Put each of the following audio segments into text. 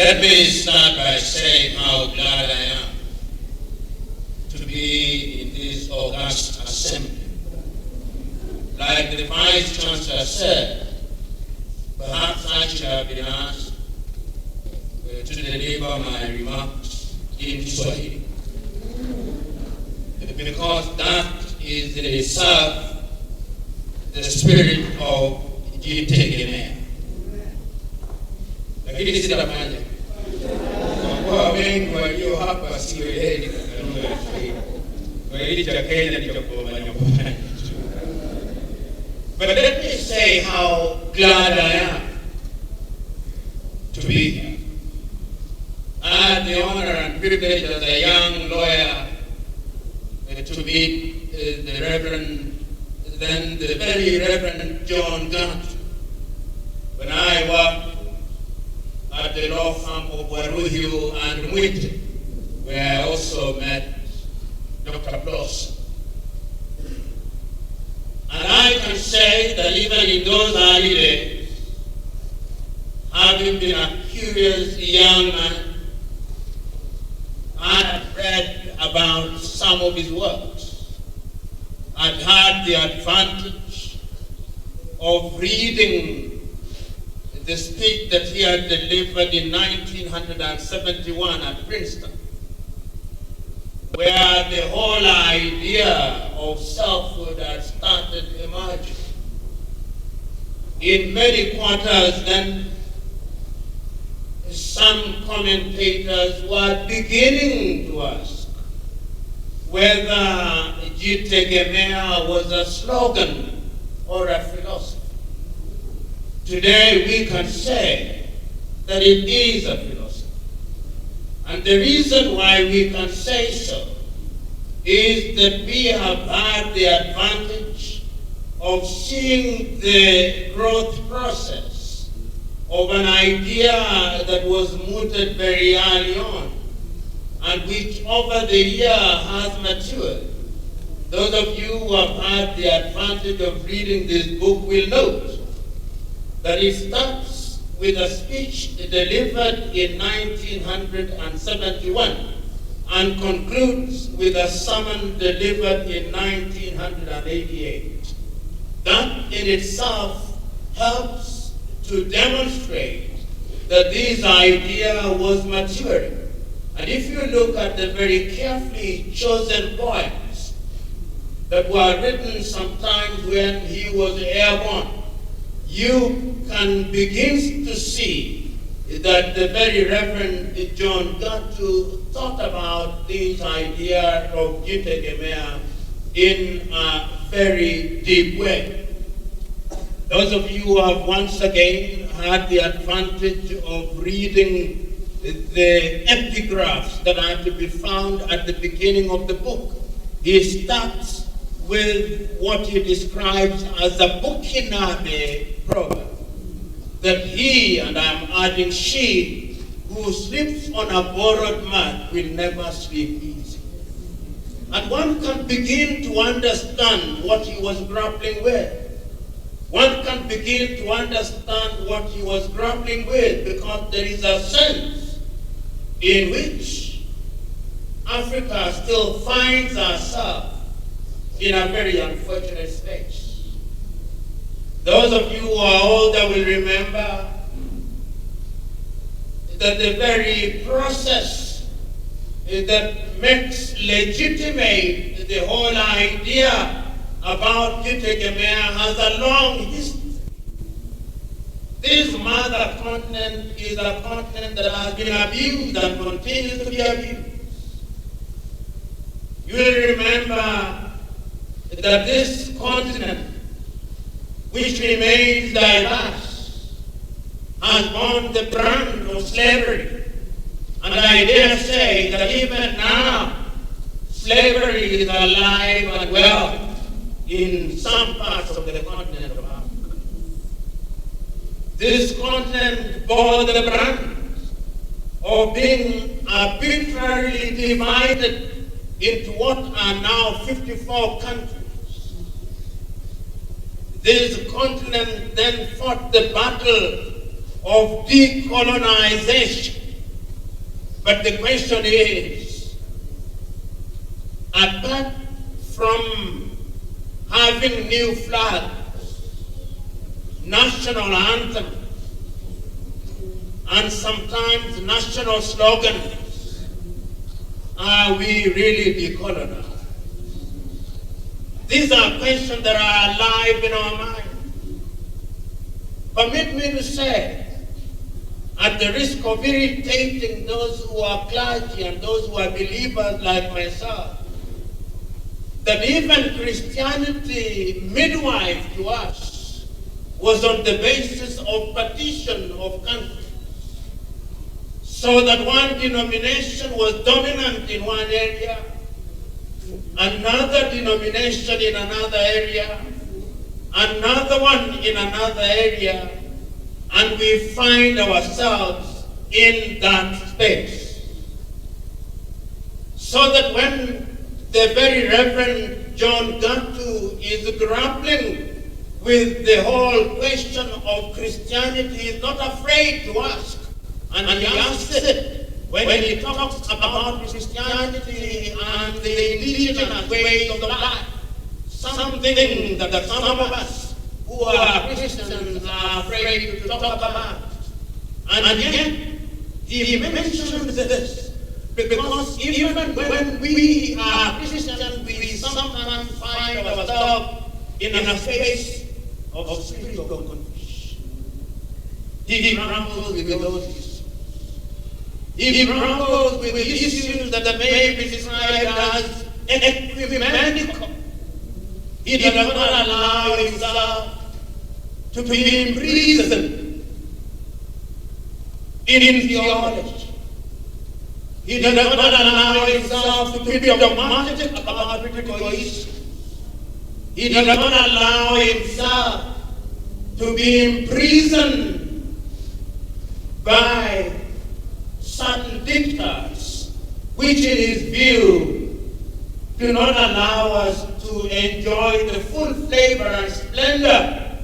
Let me start by saying how glad I am to be in this august assembly. Like the Vice Chancellor said, perhaps I should have been asked to deliver my remarks in Swahili, because that is the serve the spirit of Jitegemea. Lakini sitafanya kwa wengi walio hapa siweledi katika lugha ya Kiswahili. Kiswahili cha Kenya ni cha kuomanya. But let me say how glad I am to be here. I had the honor and privilege as a young lawyer to meet the very Reverend John Gant when I worked at the law firm of Waruhiu and Mwite, where I also met Dr. Bloss. And I can say that even in those early days, having been a curious young man, I had read about some of his works. I'd had the advantage of reading the speech that he had delivered in 1971 at Princeton, where the whole idea of selfhood had started emerging. In many quarters then, some commentators were beginning to ask whether Jitegemea was a slogan or a philosophy. Today we can say that it is a philosophy. And the reason why we can say so is that we have had the advantage of seeing the growth process of an idea that was mooted very early on and which over the year has matured. Those of you who have had the advantage of reading this book will note that it starts with a speech delivered in 1971 and concludes with a sermon delivered in 1988. That in itself helps to demonstrate that this idea was maturing. And if you look at the very carefully chosen poems that were written sometimes when he was airborne, you can begin to see that the very Reverend John Gatu thought about this idea of Jitegemea in a very deep way. Those of you who have once again had the advantage of reading the epigraphs that are to be found at the beginning of the book, he starts with what he describes as a Bukinabe proverb, that he, and I'm adding she, who sleeps on a borrowed mat will never sleep easy. And one can begin to understand what he was grappling with. One can begin to understand what he was grappling with because there is a sense in which Africa still finds herself in a very unfortunate space. Those of you who are older will remember that the very process that makes legitimate the whole idea about Jitegemea has a long history. This mother continent is a continent that has been abused and continues to be abused. You will remember that this continent, which remains diverse, has borne the brand of slavery. And I dare say that even now, slavery is alive and well in some parts of the continent of Africa. This continent bore the brand of being arbitrarily divided into what are now 54 countries. This continent then fought the battle of decolonization But the question is, apart from having new flags, national anthem, and sometimes national slogans, are we really decolonized? These are questions that are alive in our mind. Permit me to say, at the risk of irritating those who are clergy and those who are believers like myself, that even Christianity midwife to us was on the basis of partition of countries. So that one denomination was dominant in one area, another denomination in another area, another one in another area, and we find ourselves in that space. So that when the very Reverend John Gattu is grappling with the whole question of Christianity, he is not afraid to ask. And he asks it when he talks about Christianity and the indigenous ways of life. Something that some of us who are Christians are afraid to talk about. And yet, he mentions this, because even when we are Christians, we sometimes find ourselves in a space of spiritual confusion. He grapples with those issues. He grapples with issues that may be described as ecumenical. He does not allow himself to be imprisoned in theology. He does not allow himself to be dogmatic about critical issues. He does not allow himself to be imprisoned by certain dictators, which in his view do not allow us to enjoy the full flavor and splendor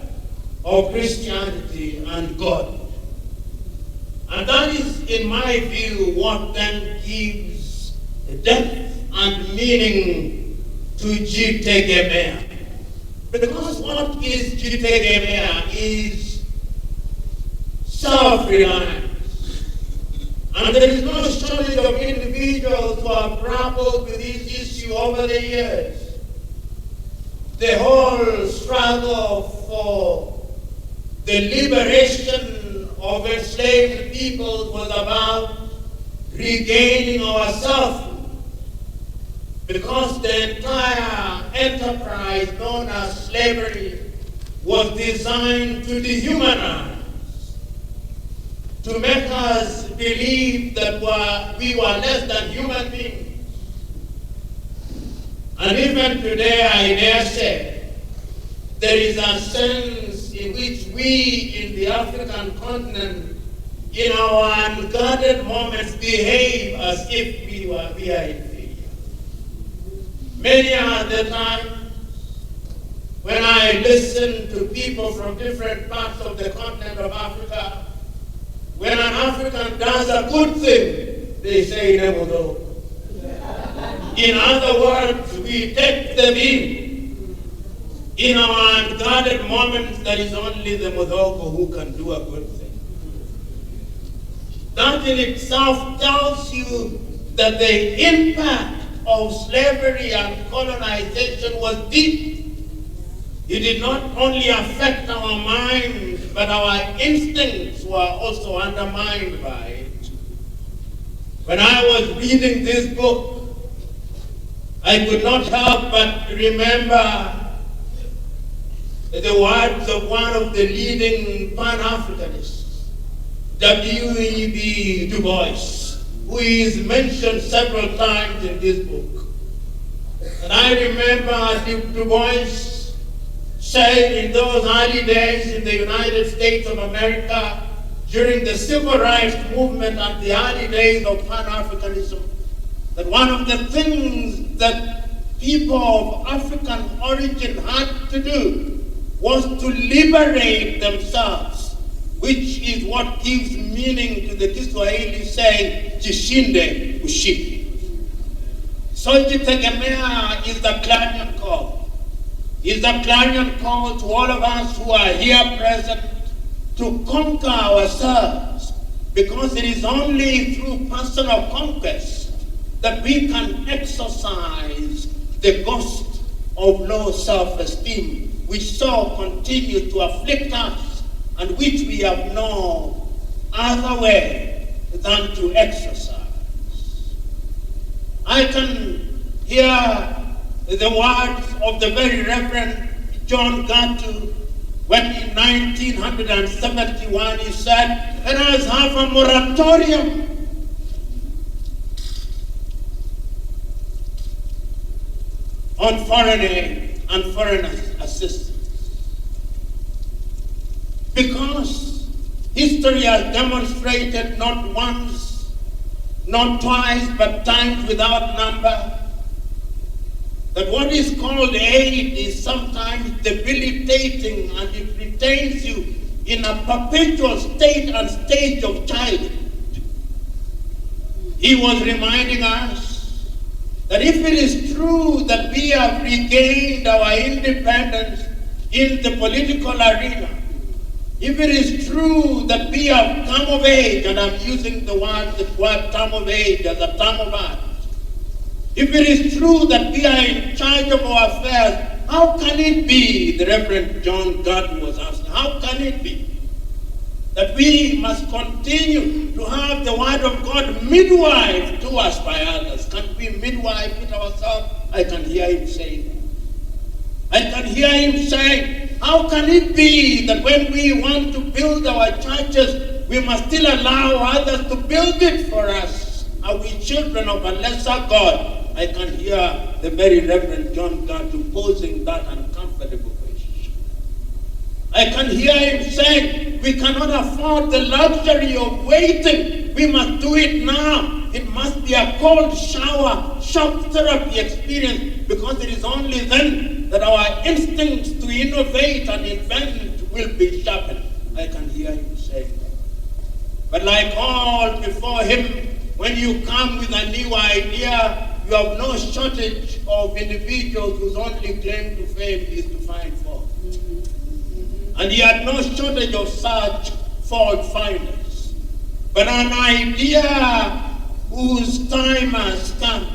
of Christianity and God. And that is, in my view, what then gives depth and meaning to Jitegemea. Because what is Jitegemea is self-reliance. And there is no shortage of individuals who have grappled with this issue over the years. The whole struggle for the liberation of enslaved peoples was about regaining our selfhood, because the entire enterprise known as slavery was designed to dehumanize, to make us believe that we were less than human beings. And even today, I dare say, there is a sense in which we in the African continent, in our unguarded moments, behave as if we are inferior. Many are the times when I listen to people from different parts of the continent of Africa. When an African does a good thing, they say Nemodo. In other words, we take them in our unguarded moments. There is only the Modoko who can do a good thing. That in itself tells you that the impact of slavery and colonization was deep. It did not only affect our minds, but our instincts were also undermined by it. When I was reading this book, I could not help but remember the words of one of the leading Pan-Africanists, W.E.B. Du Bois, who is mentioned several times in this book. And I remember Du Bois said in those early days in the United States of America, during the civil rights movement and the early days of Pan-Africanism, that one of the things that people of African origin had to do was to liberate themselves which is what gives meaning to the Kiswahili saying, Jishinde ushiki. So Jitegemea is the clarion call. Is the clarion call to all of us who are here present to conquer ourselves, because it is only through personal conquest that we can exercise the ghost of low self-esteem, which so continues to afflict us and which we have no other way than to exercise. I can hear the words of the very Reverend John Gatu when in 1971 he said, "Let us have a moratorium on foreign aid and foreign assistance." Because history has demonstrated not once, not twice, but times without number, that what is called aid is sometimes debilitating, and it retains you in a perpetual state and stage of childhood. He was reminding us that if it is true that we have regained our independence in the political arena, if it is true that we have come of age, and I'm using the word term of age as a term of art, if it is true that we are in charge of our affairs, how can it be, the Reverend John Gordon was asking, how can it be that we must continue to have the word of God midwife to us by others? Can we midwife it ourselves? I can hear him saying. I can hear him saying, how can it be that when we want to build our churches, we must still allow others to build it for us? Are we children of a lesser God? I can hear the very Reverend John Gatu posing that uncomfortable question. I can hear him saying, we cannot afford the luxury of waiting. We must do it now. It must be a cold shower, shock therapy experience, because it is only then that our instincts to innovate and invent will be sharpened. I can hear him saying that. But like all before him, when you come with a new idea, you have no shortage of individuals whose only claim to fame is to find fault. And he had no shortage of such fault finders. But an idea whose time has come,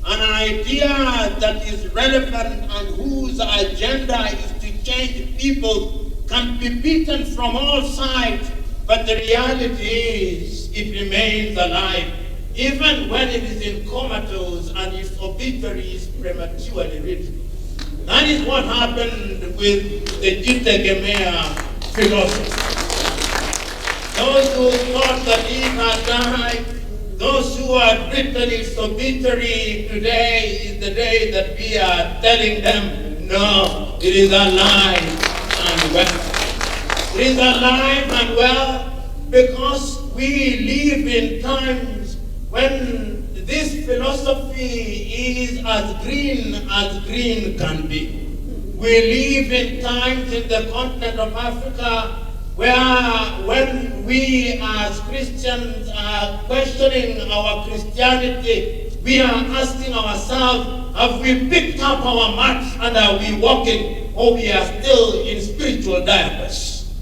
an idea that is relevant and whose agenda is to change people, can be beaten from all sides, but the reality is it remains alive, even when it is in comatose and its obituary is prematurely written. That is what happened with the Jitegemea philosophy. Those who thought that it had died, those who had written its obituary, today is the day that we are telling them, no, it is alive and well. It is alive and well because we live in times when this philosophy is as green can be. We live in times in the continent of Africa where when we as Christians are questioning our Christianity, we are asking ourselves, have we picked up our mats and are we walking, or we are still in spiritual diapers?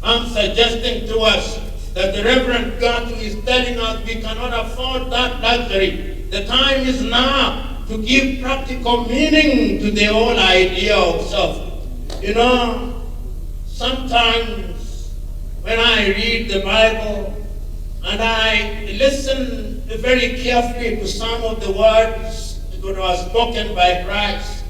I'm suggesting to us that the Reverend God is telling us we cannot afford that luxury. The time is now to give practical meaning to the whole idea of self. You know, sometimes when I read the Bible and I listen very carefully to some of the words that were spoken by Christ,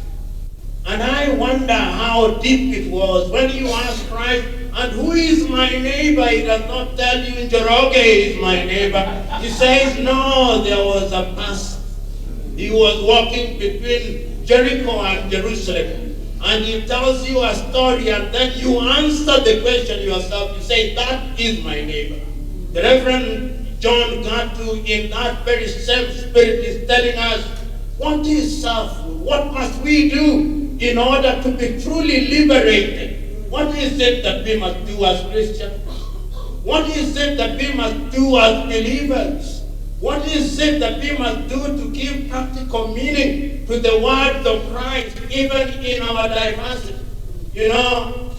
and I wonder how deep it was when you ask Christ, and who is my neighbor? He does not tell you Njoroge is my neighbor. He says, no, there was a pastor. He was walking between Jericho and Jerusalem. And he tells you a story, and then you answer the question yourself. You say, that is my neighbor. The Reverend John Gatu, in that very same spirit, is telling us, what is selfhood? What must we do in order to be truly liberated? What is it that we must do as Christians? What is it that we must do as believers? What is it that we must do to give practical meaning to the words of Christ, even in our diversity? You know,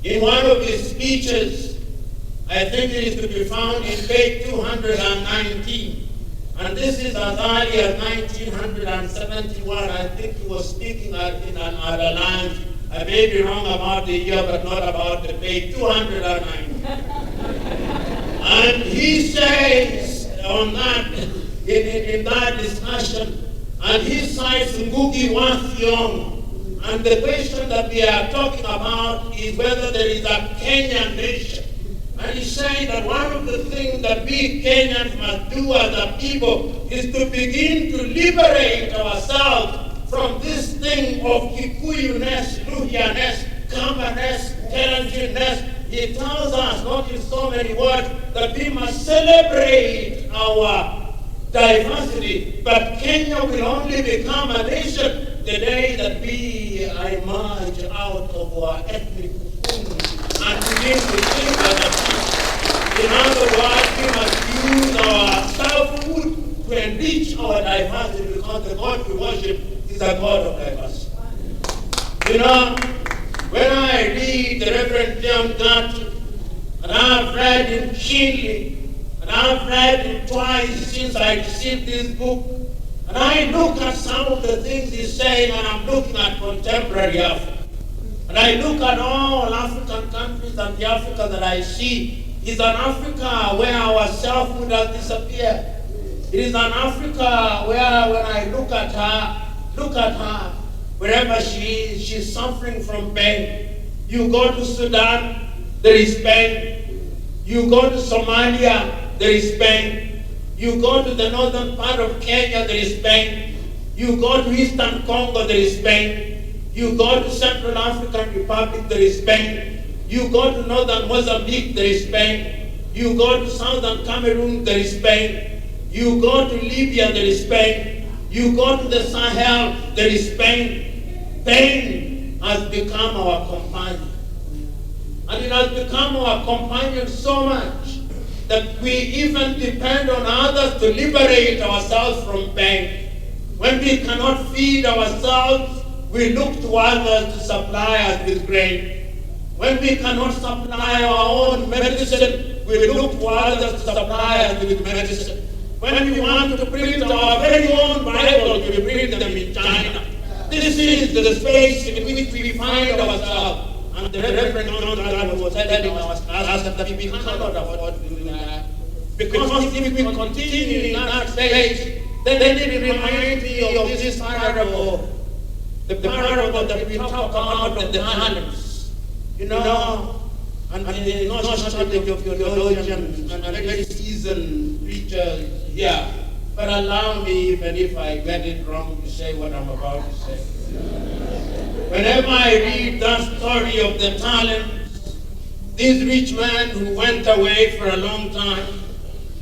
in one of his speeches, I think it is to be found in page 219, and this is as early as 1971. I think he was speaking in another land. I may be wrong about the year, but not about the page 219. And he says on that, in that discussion, and he cites Ngugi wa Thiong'o. And the question that we are talking about is whether there is a Kenyan nation. And he's saying that one of the things that we Kenyans must do as a people is to begin to liberate ourselves from this thing of Kikuyu-ness, Luhya-ness, Kamba-ness, Kalenjin-ness. He tells us, not in so many words, that we must celebrate our diversity, but Kenya will only become a nation the day that we emerge out of our ethnic cocoon and begin to think as a people. In other words, we must use our self-food to enrich our diversity, because the God we worship is a God of diversity. You know, when I read the Reverend John Gattu, and I've read him keenly, and I've read him twice since I received this book, and I look at some of the things he's saying, and I'm looking at contemporary Africa. And I look at all African countries, and the Africa that I see is an Africa where our selfhood has disappeared. It is an Africa where when I look at her, wherever she is, she's suffering from pain. You go to Sudan, there is pain. You go to Somalia, there is pain. You go to the northern part of Kenya, there is pain. You go to Eastern Congo, there is pain. You go to Central African Republic, there is pain. You go to northern Mozambique, there is pain. You go to southern Cameroon, there is pain. You go to Libya, there is pain. You go to the Sahel, there is pain. Pain has become our companion. And it has become our companion so much that we even depend on others to liberate ourselves from pain. When we cannot feed ourselves, we look to others to supply us with grain. When we cannot supply our own medicine, we look to others to supply us with medicine. When we want to print our very own Bibles, we print them in China. This is the space in which we find ourselves. And the Reverend John Gattu was telling us that we cannot afford to do that. Because if we continue in that space, then it reminds me of this parable. The parable that we talk about of the talents. You know, and the no shortage of theologians and very seasoned preachers here. But allow me, even if I get it wrong, to say what I'm about to say. Whenever I read that story of the talents, this rich man who went away for a long time,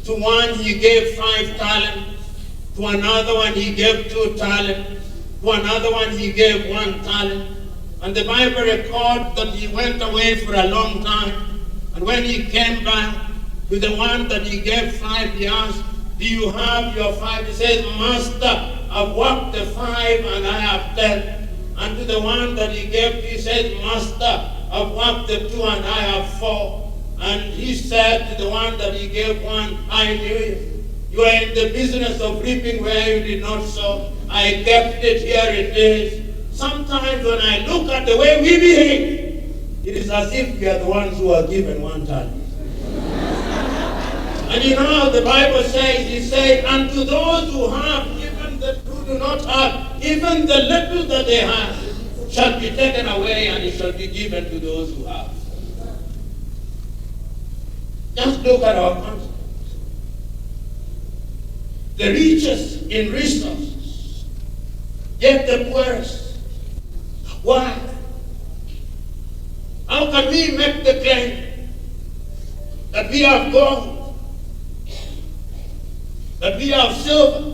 to one he gave 5 talents, to another one he gave 2 talents, to another one he gave 1 talent. And the Bible records that he went away for a long time. And when he came back to the one that he gave 5, he asked, "Do you have your 5? He says, "Master, I've worked the 5 and I have 10. And to the one that he gave, he said, "Master, I've worked the 2 and I have 4. And he said to the one that he gave 1, "I knew you. You are in the business of reaping where you did not sow. I kept it, here it is." Sometimes when I look at the way we behave, it is as if we are the ones who are given 1 talent. And you know, the Bible says, he said, "And to those who have, even the who do not have, even the little that they have shall be taken away, and it shall be given to those who have." Just look at our context. The richest in resources, yet the poorest. Why? How can we make the claim that we have gold, that we have silver,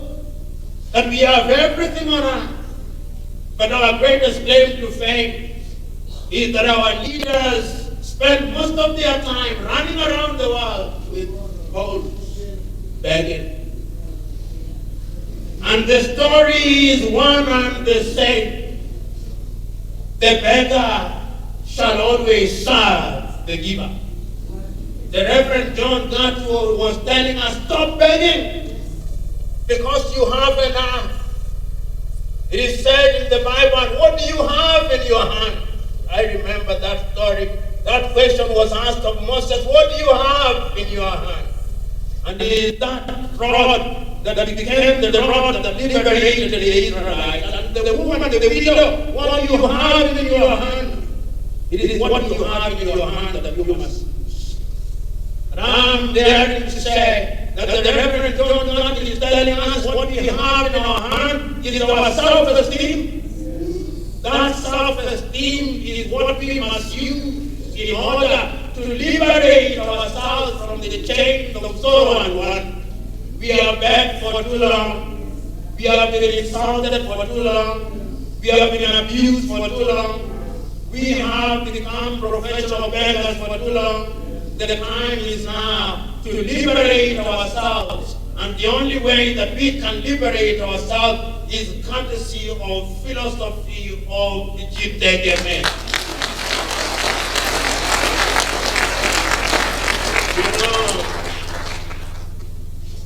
that we have everything on earth, but our greatest claim to fame is that our leaders spend most of their time running around the world with bowls, begging. And the story is one and the same. The beggar shall always serve the giver. The Reverend John Gatwo was telling us, stop begging because you have enough. It is said in the Bible, what do you have in your hand? I remember that story. That question was asked of Moses, what do you have in your hand? And it is that rod that became the rod that liberated the Israelites. And the woman, the widow, what do you have in your hand? It is what you have in your hand that you must use. And I'm there to say that the Reverend John Gatto is telling us what we have in our hand is our self-esteem. That self-esteem is what we must use in order to liberate ourselves from the chains of sorrow and want. We have begged for too long. We have been insulted for too long. We have been abused for too long. We have become professional beggars for too long. The time is now to liberate ourselves. And the only way that we can liberate ourselves is courtesy of philosophy of Jitegemea.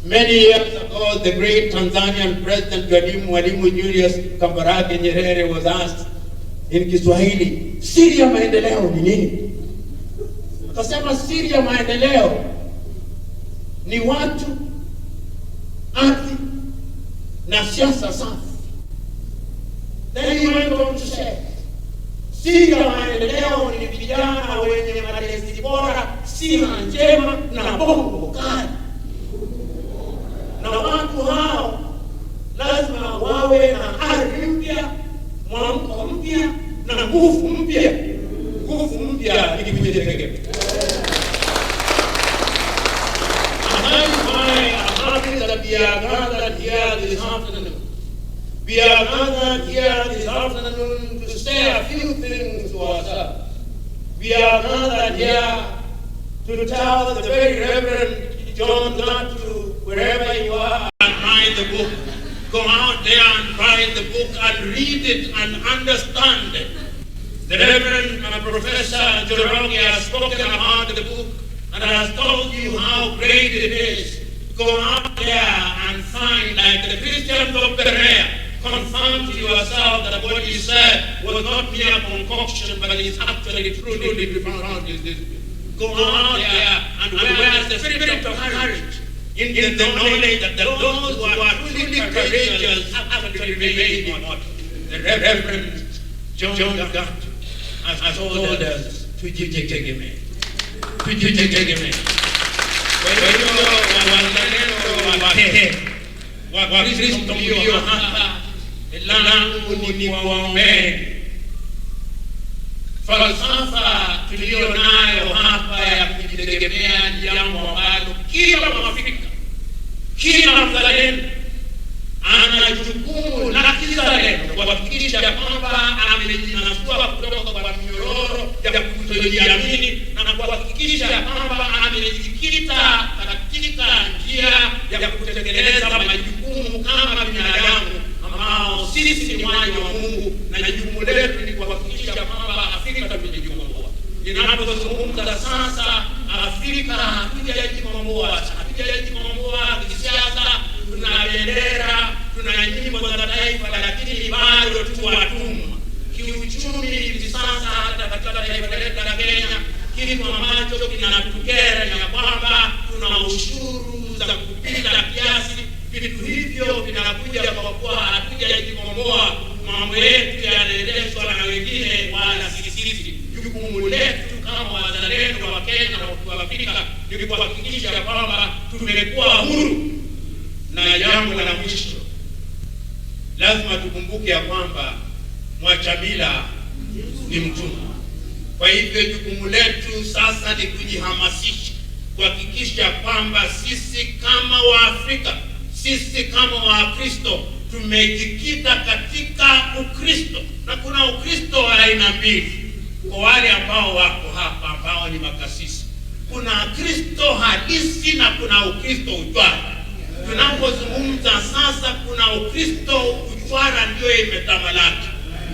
Many years ago, the great Tanzanian President Mwalimu Julius Kambarage Nyerere was asked in Kiswahili, siri ya maendeleo ni nini? Akasema siri ya maendeleo ni watu, ardhi na siasa safi. Then he went on to say, siri ya maendeleo ni vijana wenye malezi bora, siha njema na bongo kali. Na watu hao lazima wawe na ari mpya, mwamko mpya na nguvu mpya. Nguvu mpya ili kujitegemea. We are gathered here this afternoon. We are gathered here this afternoon to say a few things to ourselves. We are gathered here to tell the very Reverend John Gatto, wherever you are, and write the book. Go out there and write the book and read it and understand it. The Reverend Professor Joroge has spoken about the book and has told you how great it is. Go out there and find, like the Christians of Puea, confirm to yourself that what he said was not mere concoction, but it is actually truly found in this book. Go out there and wear the spirit of courage in the knowledge that those who are truly courageous actually remain what the Reverend John Gatto has told us to Jitegemea. To Jitegemea. Kwa hiyo wazalendo wa Kristo mlio hapa, langu ni waombeni. Falsafa tuliyo nayo hapa ya kujitegemea ni jambo ambalo kila Mwafrika, kila mzalendo ana jukumu la kizalendo kuhakikisha kwamba amejinasua kutoka kwa minyororo ya kutojiamini na kuhakikisha kwamba amejikita katika njia ya kutekeleza majukumu kama binadamu ambao sisi ni wana wa Mungu, na jukumu letu ni kuhakikisha kwamba Afrika tunajikomboa. Ninapozungumza sasa, Afrika hatujajikomboa kisiasa, tuna bendera, tuna nyimbo za taifa, lakini bado tu watumwa. Kiuchumi hivi sasa hata katika taifa letu la Kenya, kitu ambacho kinatukera ni kwamba tuna ushuru za kupita kiasi. Vitu hivyo vinakuja kwa kuwa hatujajikomboa. Mambo yetu yanaendeshwa na wengine wala sisi. Jukumu letu kama wazalendo wa Kenya na wa Afrika ni kuhakikisha kwamba tumekuwa huru. Na jambo la mwisho, lazima tukumbuke ya kwamba mwachamila ni mtumwa. Kwa hivyo jukumu letu sasa ni kujihamasisha, kuhakikisha kwamba sisi kama Waafrika, sisi kama Wakristo tumejikita katika Ukristo. Na kuna Ukristo wa aina mbili. Kwa wale ambao wako hapa ambao hawa ni makasisi. Kuna Kristo halisi na kuna Ukristo uchwara. Tunapozungumza sasa, kuna Ukristo uchwara ndio imetamalaki.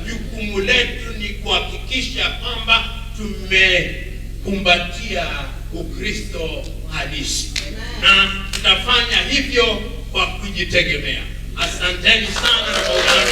Jukumu letu ni kuhakikisha kwamba tumekumbatia Ukristo halisi, na tutafanya hivyo kwa kujitegemea. Asanteni sana na Maulana.